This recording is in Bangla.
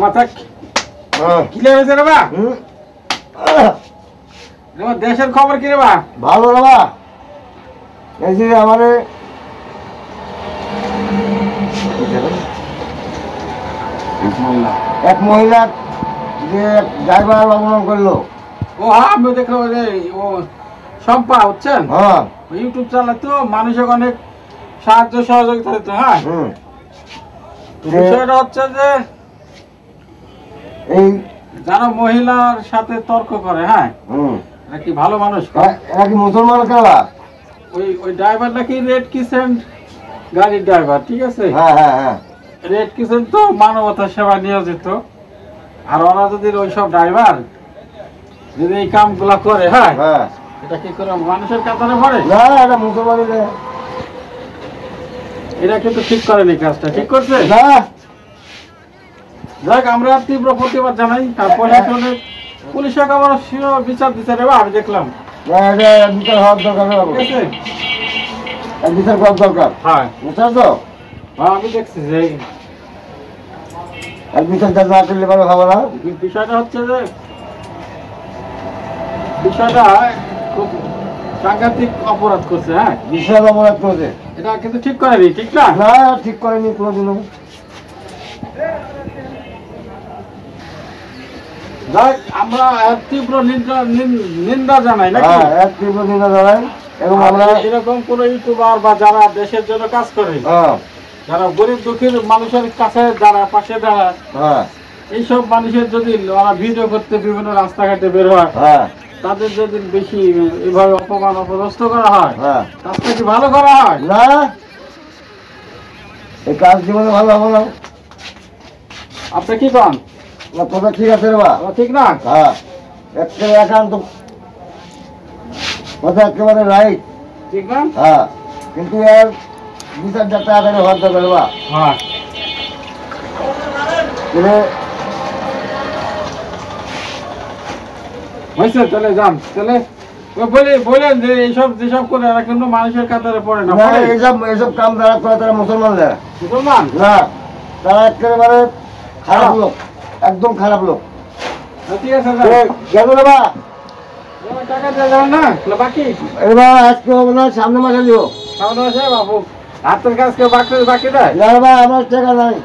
মাথা কিলে হয়েছে রে বা? দেশের খবর কি রে বা? ভালো রে বা। এই যে আমারে এক মহিলা যে ড্রাইভার অবলম্বন করলো। ও হ্যাঁ, আমি দেখলাম যে ও সম্পা হচ্ছেন, হ্যাঁ ইউটিউব চালাতো, মানুষের অনেক সাহায্য সহযোগিতা দিত। হ্যাঁ, বিষয়টা হচ্ছে যে এই যারা মহিলার সাথে তর্ক করে, হ্যাঁ এটা কি ভালো মানুষ? এরা কি মুসলমান কারা? ওই ড্রাইভার নাকি রেড কিচেন গাড়ির ড্রাইভার, ঠিক আছে? হ্যাঁ হ্যাঁ হ্যাঁ। রেড কিচেন তো মানবতা সেবা নিয়োজিত। আর ওরা যদি ওইসব ড্রাইভার যদি এই কামগুলা করে, হ্যাঁ হ্যাঁ, এটা কি করে মানুষের কাতারে পড়ে? না এটা মুসলমান এটা কিন্তু ঠিক করেনি, কাজটা ঠিক করছে না। যাক, আমরা তীব্র প্রতিবাদ জানাই। আর প্রশাসনের পুলিশে আবার বিচার দিচ্ছে রে বা, আমি দেখলাম। বিচার হওয়ার দরকার, ঠিক আছে, বিচার করার দরকার। হ্যাঁ বুঝছো তো? হ্যাঁ, আমি দেখছি যে বিচার না করলে পারে হবে না। বিষয়টা হচ্ছে যে বিষয়টা খুব সাংঘাতিক অপরাধ করছে। হ্যাঁ, বিশাল অপরাধ করেছে। এটা কিন্তু ঠিক করেনি, ঠিক না? না ঠিক করেনি কোনোদিনও। যাক, আমরা এর তীব্র নিন্দা জানাই নাকি? হ্যাঁ, এক তীব্র নিন্দা জানাই। এবং আমরা এরকম কোন ইউটিউবার বা যারা দেশের জন্য কাজ করে, যারা গরিব দুঃখীর মানুষের কাছে যারা পাশে দাঁড়ায়, এইসব মানুষের যদি ওরা ভিডিও করতে বিভিন্ন রাস্তাঘাটে বের হয়, তাদের যদি বেশি এভাবে অপমান অপদস্থ করা হয়, কাজটা কি ভালো করা হয় না? এই কাজ জীবনে ভালো হবে না। আপনি কি কন? না তোটা ঠিক আছে রে বা, ঠিক না? হ্যাঁ একেবারে একান্ত কথা, একেবারে রাইট, ঠিক না? হ্যাঁ। কিন্তু এর বিচার যাতে আগে হওয়ার দরকার বা। হ্যাঁ, হয়েছে, তাহলে যান। তাহলে বলেন যে এইসব যেসব করে এরা কিন্তু মানুষের কাতারে পড়ে না। এইসব কাম যারা করে তারা মুসলমান না। মুসলমান না, তারা একেবারে খারাপ লোক, একদম খারাপ লোক। ঠিক আছে, গেল রে বা। টাকা দিয়ে যাবেন না বাকি? এবার আজকে হবে না, সামনে মাসে দিও। সামনে মাসে বাবু হাতের কাজ কেউ বাকি দেয়? না রে বা, আমার টাকা নাই।